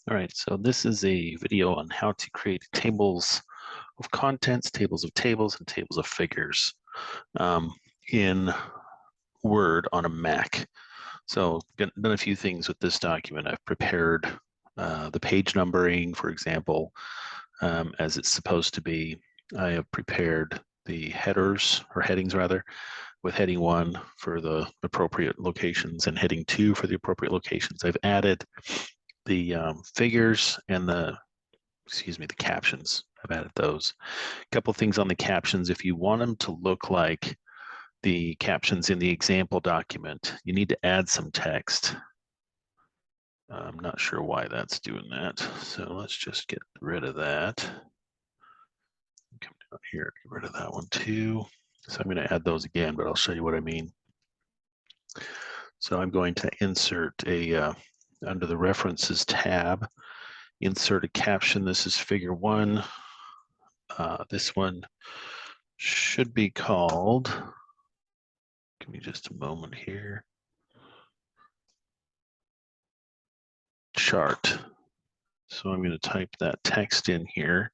All right, so this is a video on how to create tables of contents, tables of tables, and tables of figures in Word on a Mac. So done a few things with this document. I've prepared the page numbering, for example, as it's supposed to be. I have prepared the headers, or headings rather, with heading 1 for the appropriate locations and heading 2 for the appropriate locations. I've added the figures and the captions. I've added those. A couple things on the captions. If you want them to look like the captions in the example document, you need to add some text. I'm not sure why that's doing that. So let's just get rid of that. Come down here, get rid of that one too. So I'm going to add those again, but I'll show you what I mean. So I'm going to insert a, under the references tab, insert a caption. This is figure 1. This one should be called, give me just a moment here, chart. So I'm going to type that text in here.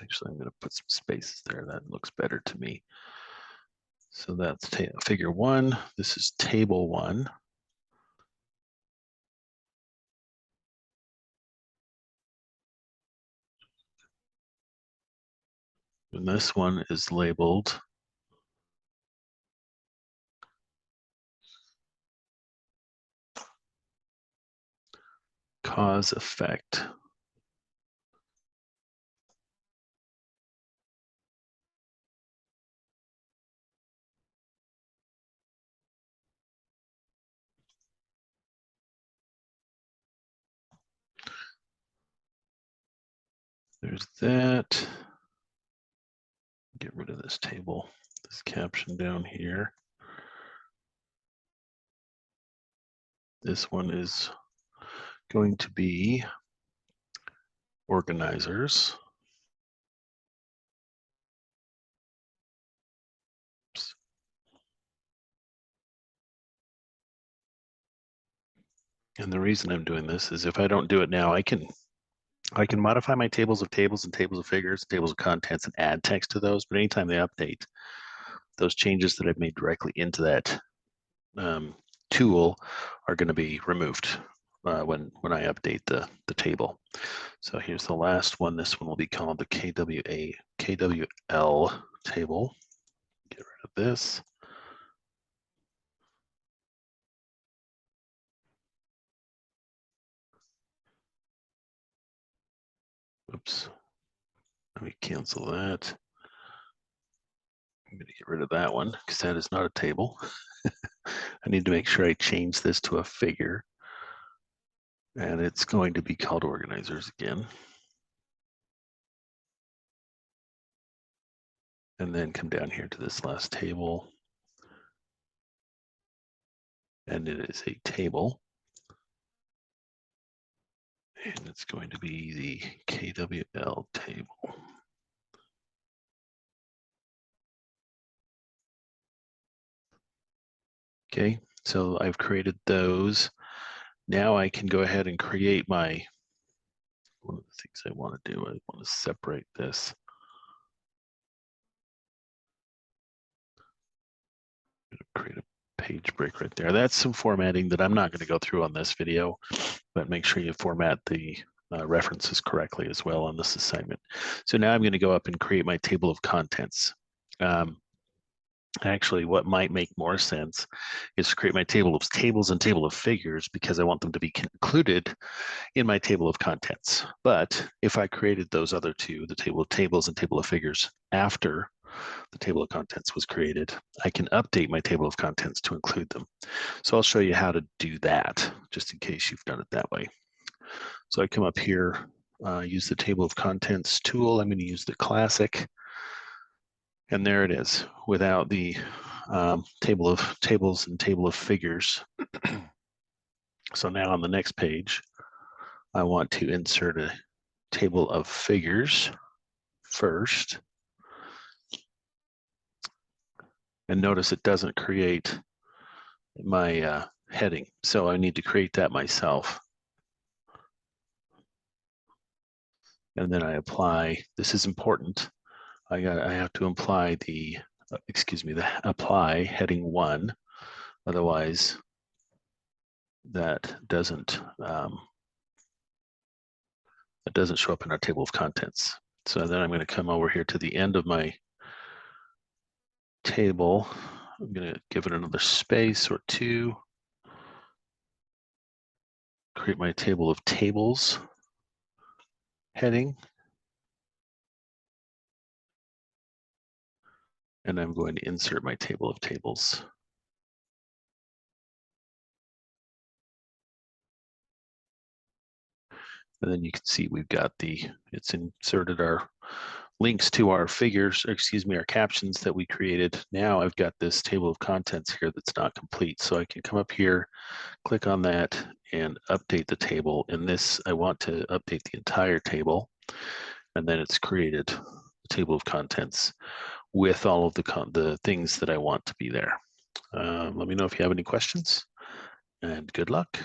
Actually, I'm going to put some spaces there. That looks better to me. So that's figure 1. This is table 1. And this one is labeled cause effect. There's that. Get rid of this table, this caption down here. This one is going to be organizers. Oops. And the reason I'm doing this is if I don't do it now, I can modify my tables of tables and tables of figures, tables of contents, and add text to those. But anytime they update, those changes that I've made directly into that tool are going to be removed when I update the table. So here's the last one. This one will be called the KWL table. Get rid of this. Oops. Let me cancel that. I'm going to get rid of that one because that is not a table. I need to make sure I change this to a figure. And it's going to be called organizers again. And then come down here to this last table. And it is a table. And it's going to be the KWL table. Okay, so I've created those. Now I can go ahead and create my, one of the things I want to do, I want to separate this. Create a page break right there. That's some formatting that I'm not going to go through on this video, but make sure you format the references correctly as well on this assignment. So now I'm going to go up and create my table of contents. Actually, what might make more sense is to create my table of tables and table of figures because I want them to be included in my table of contents. But if I created those other two, the table of tables and table of figures, after the table of contents was created, I can update my table of contents to include them. So I'll show you how to do that, just in case you've done it that way. So I come up here, use the table of contents tool. I'm going to use the classic. And there it is, without the table of tables and table of figures. So now on the next page, I want to insert a table of figures first. And notice it doesn't create my heading. So I need to create that myself. And then I apply, this is important. I have to apply the, apply heading 1. Otherwise, that doesn't show up in our table of contents. So then I'm going to come over here to the end of my table. I'm going to give it another space or 2. Create my table of tables heading. And I'm going to insert my table of tables. And then you can see we've got it's inserted our links to our figures, our captions that we created. Now I've got this table of contents here that's not complete. So I can come up here, click on that, and update the table. In this, I want to update the entire table. And then it's created a table of contents with all of the things that I want to be there. Let me know if you have any questions, and good luck.